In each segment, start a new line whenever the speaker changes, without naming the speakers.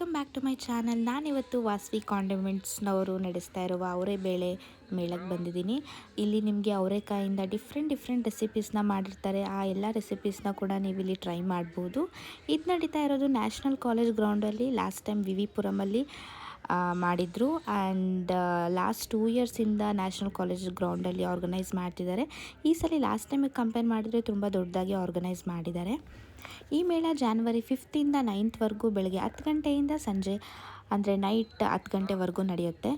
Welcome back to my channel. ನಾನಿವತ್ತು ವಾಸವಿ ಕಾಂಡಿಮೆಂಟ್ಸ್ನವರು ನಡೆಸ್ತಾ ಇರುವ ಅವರೆಬೇಳೆ ಮೇಳಕ್ಕೆ ಬಂದಿದ್ದೀನಿ. ಇಲ್ಲಿ ನಿಮಗೆ ಅವರೆಕಾಯಿಂದ ಡಿಫ್ರೆಂಟ್ ರೆಸಿಪೀಸ್ನ ಮಾಡಿರ್ತಾರೆ. ಆ ಎಲ್ಲ ರೆಸಿಪೀಸ್ನ ಕೂಡ ನೀವು ಇಲ್ಲಿ ಟ್ರೈ ಮಾಡ್ಬೋದು. ಇದು ನಡೀತಾ ಇರೋದು ನ್ಯಾಷನಲ್ ಕಾಲೇಜ್ ಗ್ರೌಂಡಲ್ಲಿ. ಲಾಸ್ಟ್ ಟೈಮ್ ವಿ ವಿ ಪುರಮಲ್ಲಿ ಮಾಡಿದರು ಆ್ಯಂಡ್ ಲಾಸ್ಟ್ 2 ಇಯರ್ಸಿಂದ ನ್ಯಾಷನಲ್ ಕಾಲೇಜ್ ಗ್ರೌಂಡಲ್ಲಿ ಆರ್ಗನೈಸ್ ಮಾಡ್ತಿದ್ದಾರೆ. ಈ ಸಲ ಲಾಸ್ಟ್ ಟೈಮಿಗೆ ಕಂಪೇರ್ ಮಾಡಿದರೆ ತುಂಬ ದೊಡ್ಡದಾಗಿ ಆರ್ಗನೈಸ್ ಮಾಡಿದ್ದಾರೆ. ಈ ಮೇಳ ಜಾನ್ವರಿ 5th 9th ಬೆಳಗ್ಗೆ 10 ಗಂಟೆಯಿಂದ ಸಂಜೆ ಅಂದರೆ ನೈಟ್ 10 ಗಂಟೆವರೆಗೂ ನಡೆಯುತ್ತೆ.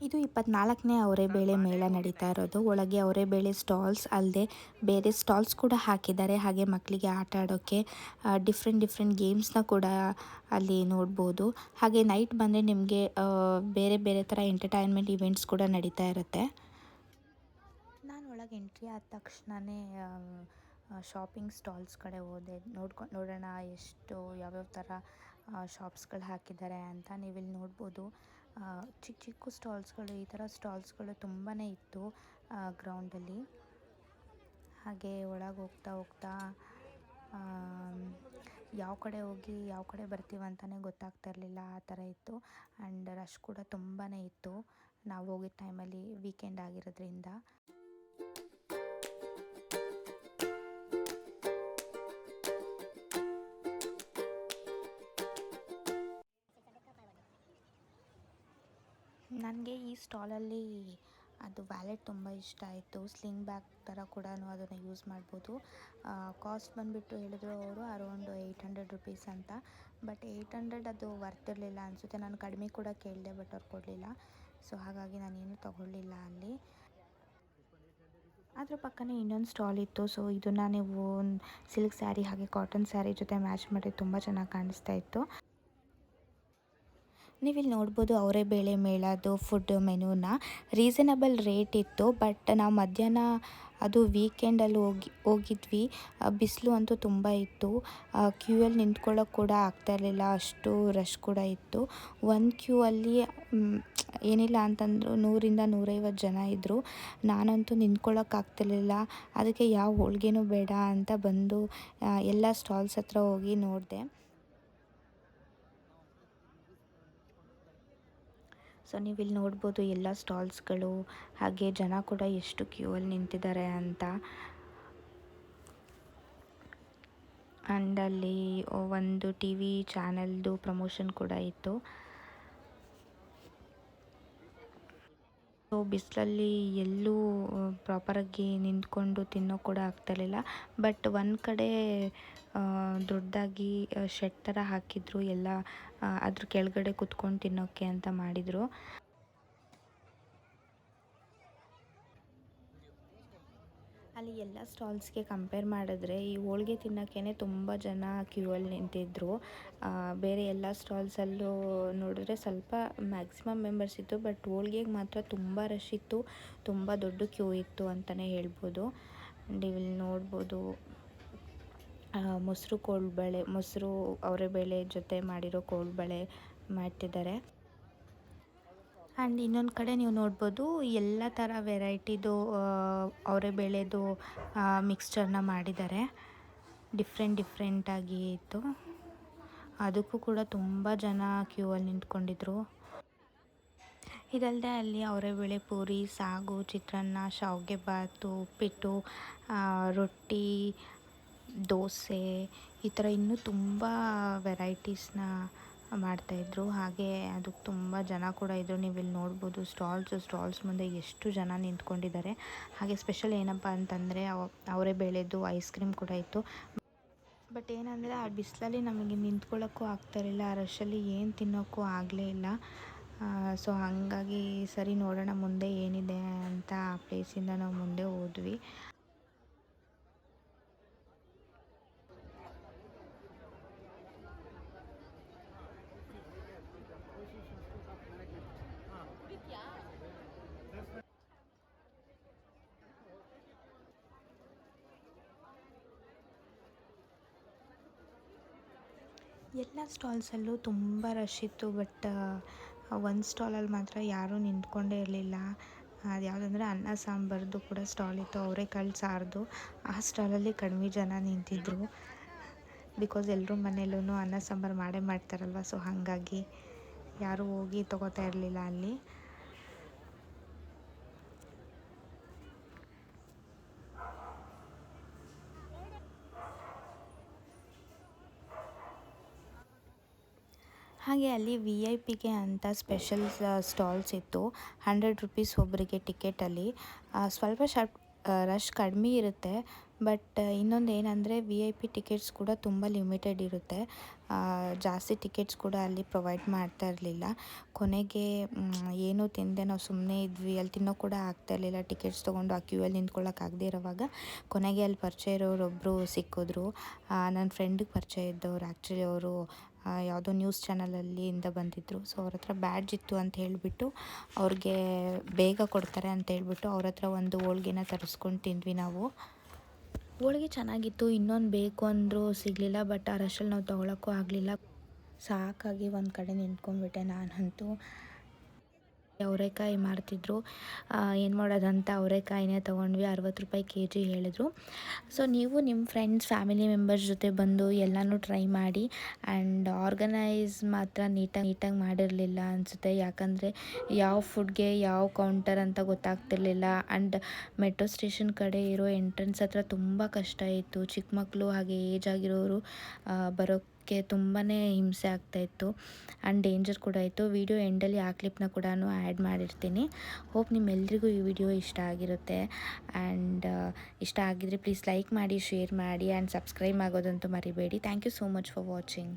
ಇದು 24ನೇ ಅವರೆಬೇಳೆ ಮೇಳ ನಡೀತಾ ಇರೋದು. ಒಳಗೆ ಅವರೆಬೇಳೆ ಸ್ಟಾಲ್ಸ್ ಅಲ್ಲದೆ ಬೇರೆ ಸ್ಟಾಲ್ಸ್ ಕೂಡ ಹಾಕಿದ್ದಾರೆ. ಹಾಗೆ ಮಕ್ಕಳಿಗೆ ಆಟ ಆಡೋಕ್ಕೆ ಡಿಫ್ರೆಂಟ್ ಗೇಮ್ಸ್ನ ಕೂಡ ಅಲ್ಲಿ ನೋಡ್ಬೋದು. ಹಾಗೆ ನೈಟ್ ಬಂದರೆ ನಿಮಗೆ ಬೇರೆ ಥರ ಎಂಟರ್ಟೈನ್ಮೆಂಟ್ ಇವೆಂಟ್ಸ್ ಕೂಡ ನಡೀತಾ ಇರುತ್ತೆ. ನಾನು ಒಳಗೆ ಎಂಟ್ರಿ ಆದ ತಕ್ಷಣವೇ ಶಾಪಿಂಗ್ ಸ್ಟಾಲ್ಸ್ ಕಡೆ ಹೋದೆ. ನೋಡೋಣ ಎಷ್ಟು ಯಾವ್ಯಾವ ಥರ ಶಾಪ್ಸ್ಗಳು ಹಾಕಿದ್ದಾರೆ ಅಂತ. ನೀವಿಲ್ಲಿ ನೋಡ್ಬೋದು ಚಿಕ್ಕ ಸ್ಟಾಲ್ಸ್ಗಳು, ಈ ಥರ ಸ್ಟಾಲ್ಸ್ಗಳು ತುಂಬಾ ಇತ್ತು ಗ್ರೌಂಡಲ್ಲಿ. ಹಾಗೆ ಒಳಗೆ ಹೋಗ್ತಾ ಯಾವ ಕಡೆ ಹೋಗಿ ಯಾವ ಕಡೆ ಬರ್ತೀವಂತಲೇ ಗೊತ್ತಾಗ್ತಾ ಇರಲಿಲ್ಲ, ಆ ಥರ ಇತ್ತು. ಆ್ಯಂಡ್ ರಶ್ ಕೂಡ ತುಂಬಾ ಇತ್ತು ನಾವು ಹೋಗಿದ್ದ ಟೈಮಲ್ಲಿ, ವೀಕೆಂಡ್ ಆಗಿರೋದ್ರಿಂದ. ನನಗೆ ಈ ಸ್ಟಾಲಲ್ಲಿ ಅದು ವ್ಯಾಲೆಟ್ ತುಂಬ ಇಷ್ಟ ಆಯಿತು. ಸ್ಲಿಂಗ್ ಬ್ಯಾಗ್ ಥರ ಕೂಡ ಅದನ್ನು ಯೂಸ್ ಮಾಡ್ಬೋದು. ಕಾಸ್ಟ್ ಬಂದುಬಿಟ್ಟು ಹೇಳಿದ್ರು ಅವರು ಅರೌಂಡ್ 800 ರುಪೀಸ್ ಅಂತ. ಬಟ್ 800 ಅದು ವರ್ತ್ ಇರಲಿಲ್ಲ ಅನಿಸುತ್ತೆ. ನಾನು ಕಡಿಮೆ ಕೂಡ ಕೇಳಿದೆ, ಬಟ್ ಅವ್ರು ಕೊಡಲಿಲ್ಲ. ಸೊ ಹಾಗಾಗಿ ನಾನೇನು ತೊಗೊಳ್ಳಿಲ್ಲ ಅಲ್ಲಿ. ಅದ್ರ ಪಕ್ಕನೇ ಇನ್ನೊಂದು ಸ್ಟಾಲ್ ಇತ್ತು. ಸೊ ಇದನ್ನು ನೀವು ಸಿಲ್ಕ್ ಸ್ಯಾರಿ ಹಾಗೆ ಕಾಟನ್ ಸ್ಯಾರಿ ಜೊತೆ ಮ್ಯಾಚ್ ಮಾಡಿ ತುಂಬ ಚೆನ್ನಾಗಿ ಕಾಣಿಸ್ತಾ ಇತ್ತು. ನೀವಿಲ್ಲಿ ನೋಡ್ಬೋದು ಅವರೆಬೇಳೆ ಮೇಳದ್ದು ಫುಡ್ ಮೆನುನ. ರೀಸನಬಲ್ ರೇಟ್ ಇತ್ತು. ಬಟ್ ನಾವು ಮಧ್ಯಾಹ್ನ ಅದು ವೀಕೆಂಡಲ್ಲಿ ಹೋಗಿದ್ವಿ. ಬಿಸಿಲು ಅಂತೂ ತುಂಬ ಇತ್ತು. ಕ್ಯೂಯಲ್ಲಿ ನಿಂತ್ಕೊಳ್ಳೋಕೆ ಕೂಡ ಆಗ್ತಾಯಿರಲಿಲ್ಲ, ಅಷ್ಟು ರಶ್ ಕೂಡ ಇತ್ತು. ಒಂದು ಕ್ಯೂ ಅಲ್ಲಿ ಏನಿಲ್ಲ ಅಂತಂದ್ರು 100-150 ಜನ ಇದ್ದರು. ನಾನಂತೂ ನಿಂತ್ಕೊಳ್ಳೋಕೆ ಆಗ್ತಿರ್ಲಿಲ್ಲ. ಅದಕ್ಕೆ ಯಾವ ಹೋಳಿಗೆನೂ ಬೇಡ ಅಂತ ಬಂದು ಎಲ್ಲ ಸ್ಟಾಲ್ಸ್ ಹತ್ರ ಹೋಗಿ ನೋಡಿದೆ. ಸೊ ನೀವಿಲ್ಲಿ ನೋಡ್ಬೋದು ಎಲ್ಲ ಸ್ಟಾಲ್ಸ್ಗಳು, ಹಾಗೆ ಜನ ಕೂಡ ಎಷ್ಟು ಕ್ಯೂ ಅಲ್ಲಿ ನಿಂತಿದ್ದಾರೆ ಅಂತ. ಆ್ಯಂಡ್ ಅಲ್ಲಿ ಒಂದು TV ಚಾನಲ್ದು ಪ್ರಮೋಷನ್ ಕೂಡ ಇತ್ತು. ಸೊ ಬಿಸಿಲಲ್ಲಿ ಎಲ್ಲೂ ಪ್ರಾಪರಾಗಿ ನಿಂತ್ಕೊಂಡು ತಿನ್ನೋ ಕೂಡ ಆಗ್ತಾಯಿರಲಿಲ್ಲ. ಬಟ್ ಒಂದು ಕಡೆ ದೊಡ್ಡದಾಗಿ ಶೆಡ್ ಥರ ಹಾಕಿದ್ರು, ಎಲ್ಲ ಅದ್ರ ಕೆಳಗಡೆ ಕುತ್ಕೊಂಡು ತಿನ್ನೋಕ್ಕೆ ಅಂತ ಮಾಡಿದರು. ಅಲ್ಲಿ ಎಲ್ಲ ಸ್ಟಾಲ್ಸ್ಗೆ ಕಂಪೇರ್ ಮಾಡಿದ್ರೆ ಈ ಹೋಳಿಗೆ ತಿನ್ನೋಕ್ಕೇ ತುಂಬ ಜನ ಕ್ಯೂ ಅಲ್ಲಿ ನಿಂತಿದ್ದರು. ಬೇರೆ ಎಲ್ಲ ಸ್ಟಾಲ್ಸಲ್ಲೂ ನೋಡಿದ್ರೆ ಸ್ವಲ್ಪ ಮ್ಯಾಕ್ಸಿಮಮ್ ಮೆಂಬರ್ಸ್ ಇತ್ತು. ಬಟ್ ಹೋಳಿಗೆಗೆ ಮಾತ್ರ ತುಂಬ ರಶ್ ಇತ್ತು, ತುಂಬ ದೊಡ್ಡ ಕ್ಯೂ ಇತ್ತು ಅಂತಲೇ ಹೇಳ್ಬೋದು. ಇಲ್ಲಿ ನೋಡ್ಬೋದು ಮೊಸರು ಅವರೆಬೇಳೆ ಜೊತೆ ಮಾಡಿರೋ ಕೋಳ್ಬಳೆ ಮಾಡ್ತಿದ್ದಾರೆ. ಆ್ಯಂಡ್ ಇನ್ನೊಂದು ಕಡೆ ನೀವು ನೋಡ್ಬೋದು ಎಲ್ಲ ಥರ ವೆರೈಟಿದು ಅವರೆಬೇಳೆದು ಮಿಕ್ಸ್ಚರ್ನ ಮಾಡಿದ್ದಾರೆ. ಡಿಫ್ರೆಂಟಾಗಿ ಇತ್ತು. ಅದಕ್ಕೂ ಕೂಡ ತುಂಬ ಜನ ಕ್ಯೂ ಅಲ್ಲಿ ನಿಂತ್ಕೊಂಡಿದ್ರು. ಇದಲ್ಲದೆ ಅಲ್ಲಿ ಅವರೆಬೇಳೆ ಪೂರಿ, ಸಾಗು, ಚಿತ್ರಾನ್ನ, ಶಾವಿಗೆ ಬಾತು, ಉಪ್ಪಿಟ್ಟು, ರೊಟ್ಟಿ, ದೋಸೆ, ಈ ಥರ ಇನ್ನೂ ತುಂಬ ವೆರೈಟೀಸ್ನ ಮಾಡ್ತಾಯಿದ್ರು. ಹಾಗೆ ಅದಕ್ಕೆ ತುಂಬ ಜನ ಕೂಡ ಇದ್ದರು. ನೀವು ಇಲ್ಲಿ ನೋಡ್ಬೋದು ಸ್ಟಾಲ್ಸ್ ಮುಂದೆ ಎಷ್ಟು ಜನ ನಿಂತ್ಕೊಂಡಿದ್ದಾರೆ. ಹಾಗೆ ಸ್ಪೆಷಲ್ ಏನಪ್ಪ ಅಂತಂದರೆ ಅವರೆಬೇಳೆದು ಐಸ್ ಕ್ರೀಮ್ ಕೂಡ ಇತ್ತು. ಬಟ್ ಏನಂದರೆ ಆ ಬಿಸಿಲಲ್ಲಿ ನಮಗೆ ನಿಂತ್ಕೊಳ್ಳೋಕ್ಕೂ ಆಗ್ತಾಯಿರಲಿಲ್ಲ, ಆ ರಶಲ್ಲಿ ಏನು ತಿನ್ನೋಕ್ಕೂ ಆಗಲೇ ಇಲ್ಲ. ಸೊ ಹಾಗಾಗಿ ಸರಿ ನೋಡೋಣ ಮುಂದೆ ಏನಿದೆ ಅಂತ ಆ ಪ್ಲೇಸಿಂದ ನಾವು ಮುಂದೆ ಹೋದ್ವಿ. ಎಲ್ಲ ಸ್ಟಾಲ್ಸಲ್ಲೂ ತುಂಬ ರಶ್ ಇತ್ತು. ಬಟ್ ಒಂದು ಸ್ಟಾಲಲ್ಲಿ ಮಾತ್ರ ಯಾರೂ ನಿಂತ್ಕೊಂಡೇ ಇರಲಿಲ್ಲ. ಅದು ಯಾವುದಂದ್ರೆ ಅನ್ನ ಸಾಂಬಾರ್ದು ಕೂಡ ಸ್ಟಾಲ್ ಇತ್ತು, ಅವರೆಕಾಳು ಸಾರ್ದು. ಆ ಸ್ಟಾಲಲ್ಲಿ ಕಡಿಮೆ ಜನ ನಿಂತಿದ್ದರು. ಬಿಕಾಸ್ ಎಲ್ಲರೂ ಮನೇಲೂ ಅನ್ನ ಸಾಂಬಾರು ಮಾಡೇ ಮಾಡ್ತಾರಲ್ವ, ಸೊ ಹಾಗಾಗಿ ಯಾರೂ ಹೋಗಿ ತೊಗೋತಾ ಇರಲಿಲ್ಲ ಅಲ್ಲಿ. ಹಾಗೆ ಅಲ್ಲಿ ವಿ ಐ ಪಿಗೆ ಅಂತ ಸ್ಪೆಷಲ್ ಸ್ಟಾಲ್ಸ್ ಇತ್ತು. 100 ರುಪೀಸ್ ಒಬ್ಬರಿಗೆ ಟಿಕೆಟಲ್ಲಿ. ಸ್ವಲ್ಪ ರಶ್ ಕಡಿಮೆ ಇರುತ್ತೆ. ಬಟ್ ಇನ್ನೊಂದು ಏನಂದರೆ ವಿ ಐ ಪಿ ಟಿಕೆಟ್ಸ್ ಕೂಡ ತುಂಬ ಲಿಮಿಟೆಡ್ ಇರುತ್ತೆ. ಜಾಸ್ತಿ ಟಿಕೆಟ್ಸ್ ಕೂಡ ಅಲ್ಲಿ ಪ್ರೊವೈಡ್ ಮಾಡ್ತಾ ಇರಲಿಲ್ಲ. ಕೊನೆಗೆ ಏನೂ ತಿಂದೆ ನಾವು ಸುಮ್ಮನೆ ಇದ್ವಿ. ಅಲ್ಲಿ ತಿನ್ನೋ ಕೂಡ ಆಗ್ತಾ ಇರಲಿಲ್ಲ. ಟಿಕೆಟ್ಸ್ ತೊಗೊಂಡು ಆ ಕ್ಯೂಯಲ್ಲಿ ನಿಂತ್ಕೊಳ್ಳೋಕ್ಕಾಗದೇ ಇರೋವಾಗ ಕೊನೆಗೆ ಅಲ್ಲಿ ಪರಿಚಯ ಇರೋರೊಬ್ಬರು ಸಿಕ್ಕಿದ್ರು. ನನ್ನ ಫ್ರೆಂಡಿಗೆ ಪರಿಚಯ ಇದ್ದವ್ರು ಆ್ಯಕ್ಚುಲಿ ಅವರು ಯಾವುದೋ ನ್ಯೂಸ್ ಚಾನಲಲ್ಲಿಂದ ಬಂದಿದ್ದರು. ಸೊ ಅವ್ರ ಹತ್ರ ಬ್ಯಾಡ್ಜ್ ಇತ್ತು ಅಂತ ಹೇಳಿಬಿಟ್ಟು ಅವ್ರಿಗೆ ಬೇಗ ಕೊಡ್ತಾರೆ ಅಂತ ಹೇಳ್ಬಿಟ್ಟು ಅವ್ರ ಹತ್ರ ಒಂದು ಹೋಳ್ಗೆನ ತರಿಸ್ಕೊಂಡು ತಿಂದ್ವಿ ನಾವು. ಹೋಳಿಗೆ ಚೆನ್ನಾಗಿತ್ತು. ಇನ್ನೊಂದು ಬೇಕು ಅಂದರೂ ಸಿಗಲಿಲ್ಲ. ಬಟ್ ಆ ರಶಲ್ಲಿ ನಾವು ತೊಗೊಳಕ್ಕೂ ಆಗಲಿಲ್ಲ. ಸಾಕಾಗಿ ಒಂದು ಕಡೆ ನಿಂತ್ಕೊಂಡ್ಬಿಟ್ಟೆ ನಾನಂತೂ. ಅವರೆಕಾಯಿ ಮಾರ್ತಿದ್ರು. ಏನು ಮಾಡೋದಂತ ಅವರೆಕಾಯಿನೇ ತೊಗೊಂಡ್ವಿ. 60 ರೂಪಾಯಿ ಕೆಜಿ ಹೇಳಿದ್ರು. ಸೊ ನೀವು ನಿಮ್ಮ ಫ್ರೆಂಡ್ಸ್ ಫ್ಯಾಮಿಲಿ ಮೆಂಬರ್ಸ್ ಜೊತೆ ಬಂದು ಎಲ್ಲನೂ ಟ್ರೈ ಮಾಡಿ. ಆ್ಯಂಡ್ ಆರ್ಗನೈಸ್ ಮಾತ್ರ ನೀಟಾಗಿ ಮಾಡಿರಲಿಲ್ಲ ಅನಿಸುತ್ತೆ. ಯಾಕಂದರೆ ಯಾವ ಫುಡ್ಗೆ ಯಾವ ಕೌಂಟರ್ ಅಂತ ಗೊತ್ತಾಗ್ತಿರ್ಲಿಲ್ಲ. ಆ್ಯಂಡ್ ಮೆಟ್ರೋ ಸ್ಟೇಷನ್ ಕಡೆ ಇರೋ ಎಂಟ್ರೆನ್ಸ್ ಹತ್ರ ತುಂಬ ಕಷ್ಟ ಇತ್ತು. ಚಿಕ್ಕ ಮಕ್ಕಳು ಹಾಗೆ ಏಜ್ ಆಗಿರೋರು ಬರೋಕ್ಕೆ ತುಂಬಾ ಹಿಂಸೆ ಆಗ್ತಾಯಿತ್ತು. ಆ್ಯಂಡ್ ಡೇಂಜರ್ ಕೂಡ ಇತ್ತು. ವಿಡಿಯೋ ಎಂಡಲ್ಲಿ ಆ ಕ್ಲಿಪ್ನ ಕೂಡ ಆ್ಯಡ್ ಮಾಡಿರ್ತೀನಿ. ಹೋಪ್ ನಿಮ್ಮೆಲ್ರಿಗೂ ಈ ವಿಡಿಯೋ ಇಷ್ಟ ಆಗಿರುತ್ತೆ. ಆ್ಯಂಡ್ ಇಷ್ಟ ಆಗಿದರೆ ಪ್ಲೀಸ್ ಲೈಕ್ ಮಾಡಿ, ಶೇರ್ ಮಾಡಿ ಆ್ಯಂಡ್ ಸಬ್ಸ್ಕ್ರೈಬ್ ಆಗೋದಂತೂ ಮರಿಬೇಡಿ. Thank you so much for watching.